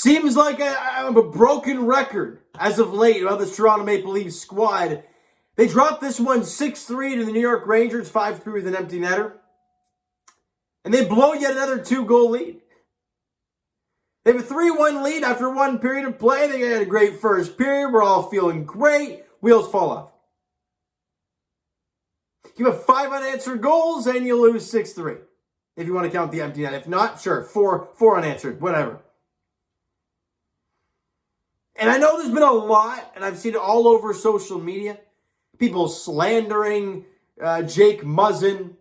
Seems like I'm a broken record as of late about this Toronto Maple Leafs squad. They dropped this one 6-3 to the New York Rangers, 5-3 with an empty netter. And they blow yet another 2-goal lead. They have a 3-1 lead after one period of play. They had a great first period. We're all feeling great. Wheels fall off. You have 5 unanswered goals and you lose 6-3. If you want to count the empty net. If not, sure, 4 unanswered, whatever. And I know there's been a lot, and I've seen it all over social media. People slandering Jake Muzzin,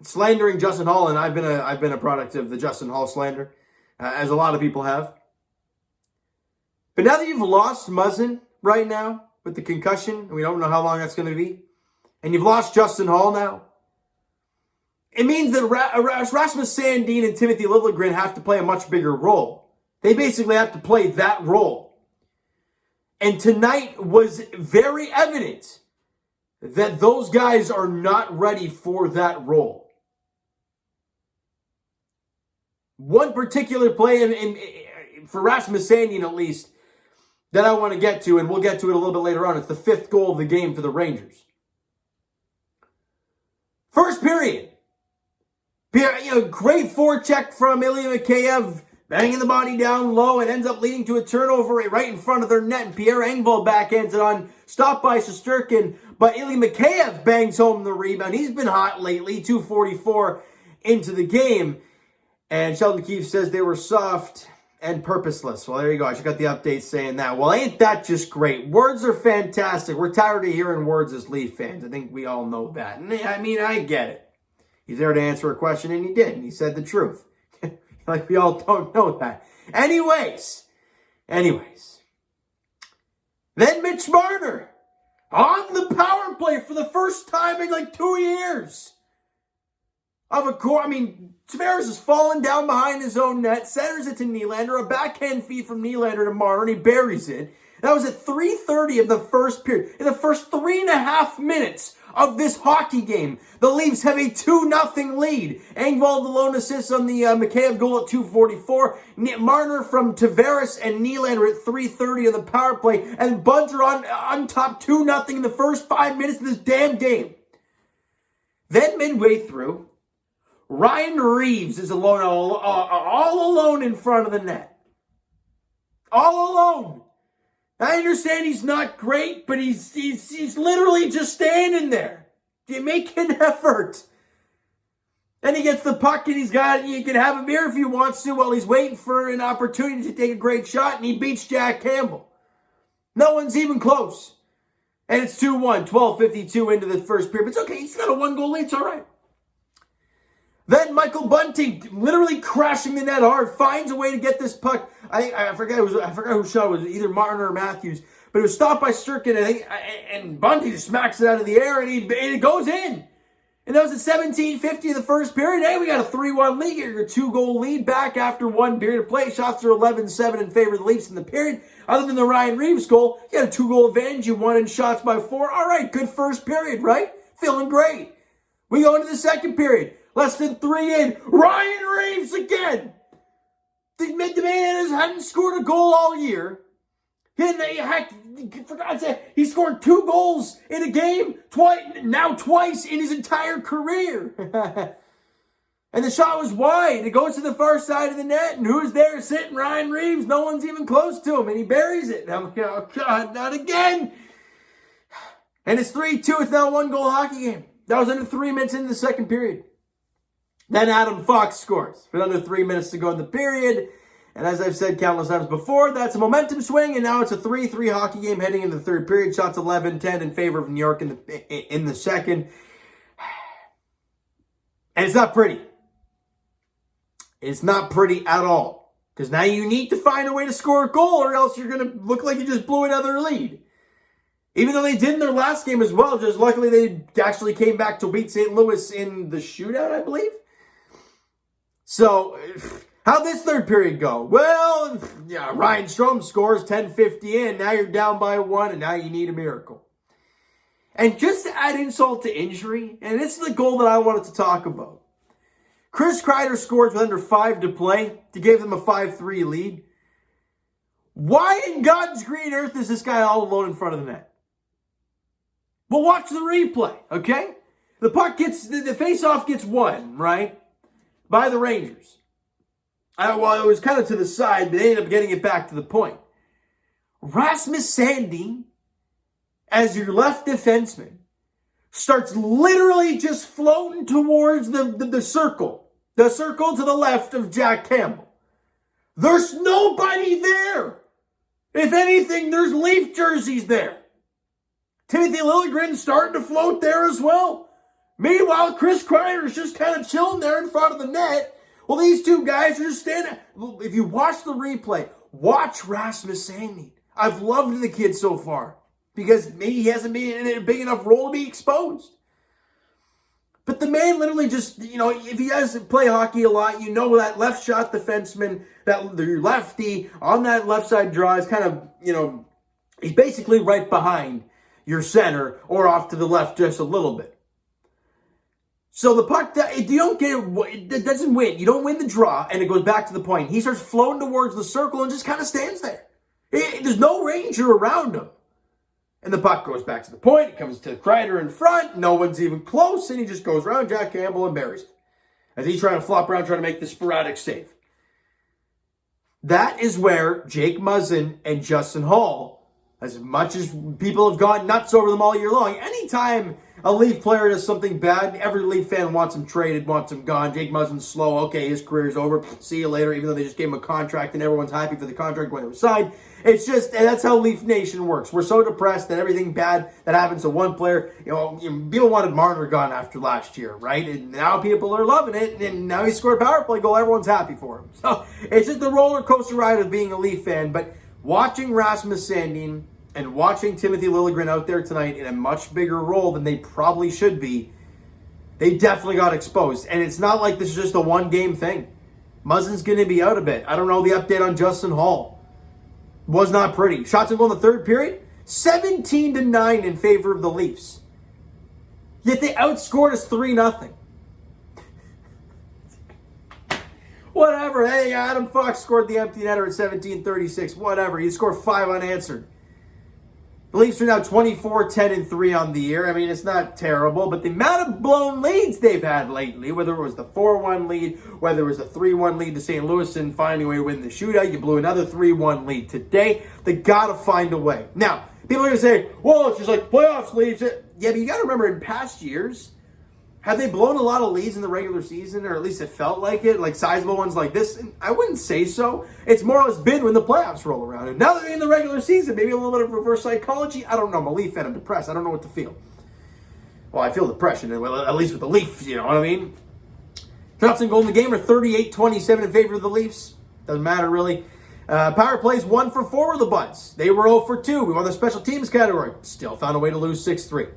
slandering Justin Hall, and I've been a product of the Justin Hall slander, as a lot of people have. But now that you've lost Muzzin right now with the concussion, and we don't know how long that's going to be, and you've lost Justin Hall now, it means that Rasmus Sandin and Timothy Liljegren have to play a much bigger role. They basically have to play that role. And tonight was very evident that those guys are not ready for that role. One particular play, for Rasmus Sandin at least, that I want to get to, and we'll get to it a little bit later on. It's the 5th goal of the game for the Rangers. First period. Great forecheck from Ilya Mikheyev, banging the body down low, and ends up leading to a turnover right in front of their net. And Pierre Engvall backhands it on, stopped by Shesterkin. But Ilya Mikheyev bangs home the rebound. He's been hot lately, 2:44 into the game. And Sheldon Keefe says they were soft and purposeless. Well, there you go. I just got the update saying that. Well, ain't that just great? Words are fantastic. We're tired of hearing words as Leaf fans. I think we all know that. And I mean, I get it. He's there to answer a question, and he did. And he said the truth. Like we all don't know that. Anyways. Then Mitch Marner on the power play for the first time in like 2 years. Tavares has fallen down behind his own net, centers it to Nylander, a backhand feed from Nylander to Marner, and he buries it. That was at 3:30 of the first period. In the first 3.5 minutes of this hockey game, the Leafs have a 2-0 lead. Engvall, the lone assist on the Mikheyev goal at 2:44. Marner from Tavares and Nylander at 3:30 on the power play. And Buds are on top 2-0 in the first 5 minutes of this damn game. Then midway through, Ryan Reeves is alone, all alone in front of the net. All alone. I understand he's not great, but he's literally just standing there. Do you make an effort? And he gets the puck, and he can have a beer if he wants to while he's waiting for an opportunity to take a great shot, and he beats Jack Campbell. No one's even close. And it's 2-1, 12:52 into the first period. But it's okay, he's got a 1-goal lead, it's all right. Then Michael Bunting, literally crashing the net hard, finds a way to get this puck. I forget who shot it. Was either Martin or Matthews, but it was stopped by Shesterkin, and Bunting just smacks it out of the air, and it goes in. And that was at 17:50 of the first period. Hey, we got a 3-1 lead here. A 2-goal lead back after one period of play. Shots are 11-7 in favor of the Leafs in the period. Other than the Ryan Reeves goal, you had a 2-goal advantage. You won in shots by 4. All right, good first period, right? Feeling great. We go into the second period. Less than 3 in. Ryan Reeves again. The man hadn't scored a goal all year. For God's sake, he scored 2 goals in a game, twice in his entire career. And the shot was wide. It goes to the far side of the net, and who's there sitting? Ryan Reeves. No one's even close to him, and he buries it. And I'm like, oh, God, not again. And it's 3-2. It's now a 1-goal hockey game. That was under 3 minutes into the second period. Then Adam Fox scores with under 3 minutes to go in the period. And as I've said countless times before, that's a momentum swing, and now it's a 3-3 hockey game heading into the third period. Shots 11-10 in favor of New York in the second. And it's not pretty. It's not pretty at all. Because now you need to find a way to score a goal, or else you're going to look like you just blew another lead. Even though they did in their last game as well, just luckily they actually came back to beat St. Louis in the shootout, I believe. So, how'd this third period go? Well, yeah, Ryan Strome scores 10:50 in. Now you're down by 1, and now you need a miracle. And just to add insult to injury, and this is the goal that I wanted to talk about. Chris Kreider scores with under 5 to play to give them a 5-3 lead. Why in God's green earth is this guy all alone in front of the net? Well, watch the replay, okay? The puck gets, the face-off gets won, right? By the Rangers. Well, it was kind of to the side, but they ended up getting it back to the point. Rasmus Sandin, as your left defenseman, starts literally just floating towards the circle. The circle to the left of Jack Campbell. There's nobody there. If anything, there's Leaf jerseys there. Timothy Liljegren's starting to float there as well. Meanwhile, Chris Kreider's just kind of chilling there in front of the net. Well, these two guys are just standing. If you watch the replay, watch Rasmus Sandin. I've loved the kid so far because maybe he hasn't been in a big enough role to be exposed. But the man literally just, if he does play hockey a lot, you know that left shot defenseman, that the lefty on that left side draw is kind of, he's basically right behind your center or off to the left just a little bit. So the puck, you don't get it doesn't win. You don't win the draw, and it goes back to the point. He starts floating towards the circle and just kind of stands there. There's no Ranger around him. And the puck goes back to the point. It comes to Kreider in front. No one's even close, and he just goes around Jack Campbell and buries it. As he's trying to flop around, trying to make the sporadic save. That is where Jake Muzzin and Justin Hall, as much as people have gone nuts over them all year long, anytime a Leaf player does something bad, every Leaf fan wants him traded, wants him gone. Jake Muzzin's slow. Okay, his career's over. See you later, even though they just gave him a contract and everyone's happy for the contract when it was signed. It's just, that's how Leaf Nation works. We're so depressed that everything bad that happens to one player, people wanted Marner gone after last year, right? And now people are loving it, and now he scored a power play goal. Everyone's happy for him. So it's just the roller coaster ride of being a Leaf fan. But watching Rasmus Sandin and watching Timothy Liljegren out there tonight in a much bigger role than they probably should be, they definitely got exposed. And it's not like this is just a one-game thing. Muzzin's going to be out a bit. I don't know the update on Justin Hall. Was not pretty. Shots on goal in the third period, 17-9 in favor of the Leafs. Yet they outscored us 3-0. Whatever. Hey, Adam Fox scored the empty netter at 17:36. Whatever. He scored 5 unanswered. The Leafs are now 24-10-3 on the year. I mean, it's not terrible, but the amount of blown leads they've had lately, whether it was the 4-1 lead, whether it was a 3-1 lead to St. Louis and finding a way to win the shootout, you blew another 3-1 lead today. They got to find a way. Now, people are going to say, well, it's just like playoffs leads. Yeah, but you got to remember, in past years, have they blown a lot of leads in the regular season, or at least it felt like it, like sizable ones like this? And I wouldn't say so. It's more or less been when the playoffs roll around. And now that they're in the regular season, maybe a little bit of reverse psychology. I don't know. I'm a Leaf fan. I'm depressed. I don't know what to feel. Well, I feel depression, at least with the Leafs, you know what I mean? Shots and goal in the game are 38-27 in favor of the Leafs. Doesn't matter, really. Power plays 1 for 4 with the Buds. They were 0 for 2. We won the special teams category. Still found a way to lose 6-3.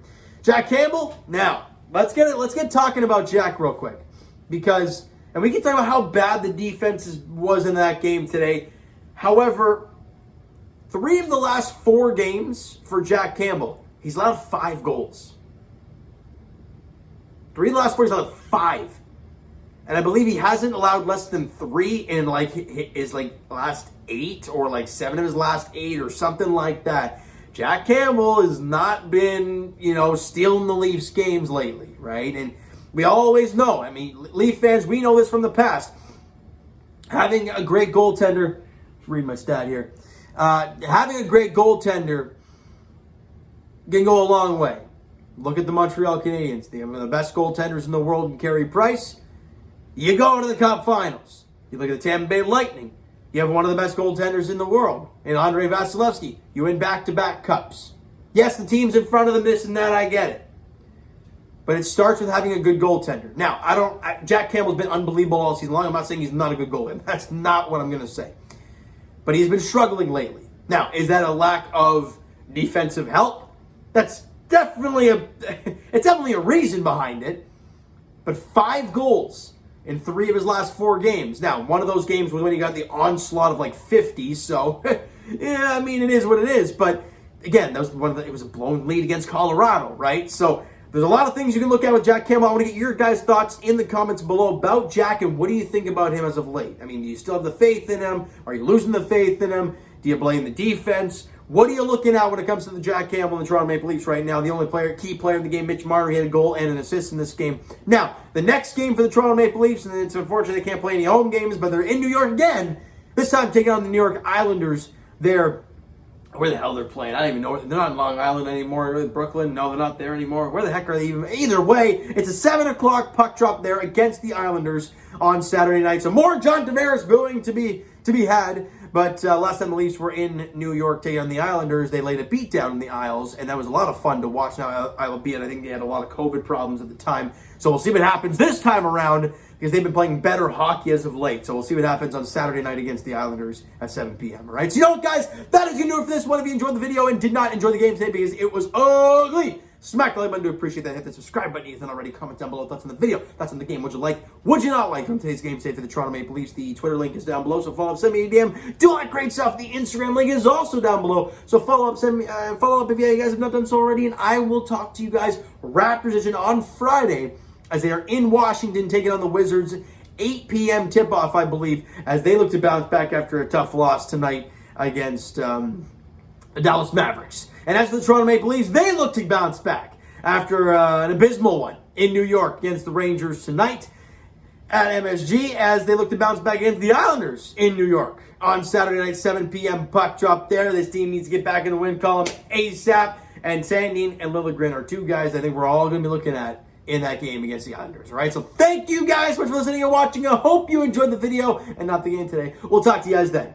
Jack Campbell, now, let's get talking about Jack real quick. Because, and we can talk about how bad the defense was in that game today. However, 3 of the last 4 games for Jack Campbell, he's allowed 5 goals. 3 of the last 4, he's allowed 5. And I believe he hasn't allowed less than 3 in his last 8 or 7 of his last 8 or something like that. Jack Campbell has not been, stealing the Leafs games lately, right? And we always know, I mean, Leaf fans, we know this from the past. Having a great goaltender, let's read my stat here. Having a great goaltender can go a long way. Look at the Montreal Canadiens. They have one of the best goaltenders in the world in Carey Price. You go to the Cup Finals. You look at the Tampa Bay Lightning. You have one of the best goaltenders in the world, in Andrei Vasilevsky. You win back-to-back cups. Yes, the team's in front of them, this and that, I get it. But it starts with having a good goaltender. Now, Jack Campbell's been unbelievable all season long. I'm not saying he's not a good goaltender. That's not what I'm going to say. But he's been struggling lately. Now, is that a lack of defensive help? That's definitely a reason behind it. But 5 goals in 3 of his last 4 games. Now, one of those games was when he got the onslaught of 50, so, yeah, I mean, it is what it is. But, again, that was it was a blown lead against Colorado, right? So, there's a lot of things you can look at with Jack Campbell. I want to get your guys' thoughts in the comments below about Jack, and what do you think about him as of late? I mean, do you still have the faith in him? Are you losing the faith in him? Do you blame the defense? What are you looking at when it comes to the Jack Campbell and the Toronto Maple Leafs right now? The only key player in the game, Mitch Marner, he had a goal and an assist in this game. Now, the next game for the Toronto Maple Leafs, and it's unfortunate they can't play any home games, but they're in New York again. This time taking on the New York Islanders. Where the hell they're playing? I don't even know. They're not in Long Island anymore. Brooklyn? No, they're not there anymore. Where the heck are they even? Either way, it's a 7 o'clock puck drop there against the Islanders on Saturday night. So more John Tavares booing to be had. But last time the Leafs were in New York taking on the Islanders, they laid a beat down in the Isles, and that was a lot of fun to watch. Now, albeit I think they had a lot of COVID problems at the time. So we'll see what happens this time around, because they've been playing better hockey as of late. So we'll see what happens on Saturday night against the Islanders at 7 p.m. All right? So, you know what, guys? That is going to do it for this one. If you enjoyed the video and did not enjoy the game today because it was ugly, smack the like button to appreciate that. Hit the subscribe button if you haven't already. Comment down below thoughts on the video, thoughts on the game. Would you like, would you not like from today's game today for the Toronto Maple Leafs? The Twitter link is down below, so follow up, send me a DM. Do all that great stuff. The Instagram link is also down below, so follow up, follow up if you guys have not done so already, and I will talk to you guys Raptors edition on Friday as they are in Washington taking on the Wizards. 8 p.m. tip-off, I believe, as they look to bounce back after a tough loss tonight against the Dallas Mavericks. And as for the Toronto Maple Leafs, they look to bounce back after an abysmal one in New York against the Rangers tonight at MSG, as they look to bounce back against the Islanders in New York on Saturday night, 7 p.m. puck drop there. This team needs to get back in the win column ASAP, and Sandin and Liljegren are two guys I think we're all going to be looking at in that game against the Islanders. All right, so thank you guys so much for listening and watching. I hope you enjoyed the video and not the game today. We'll talk to you guys then.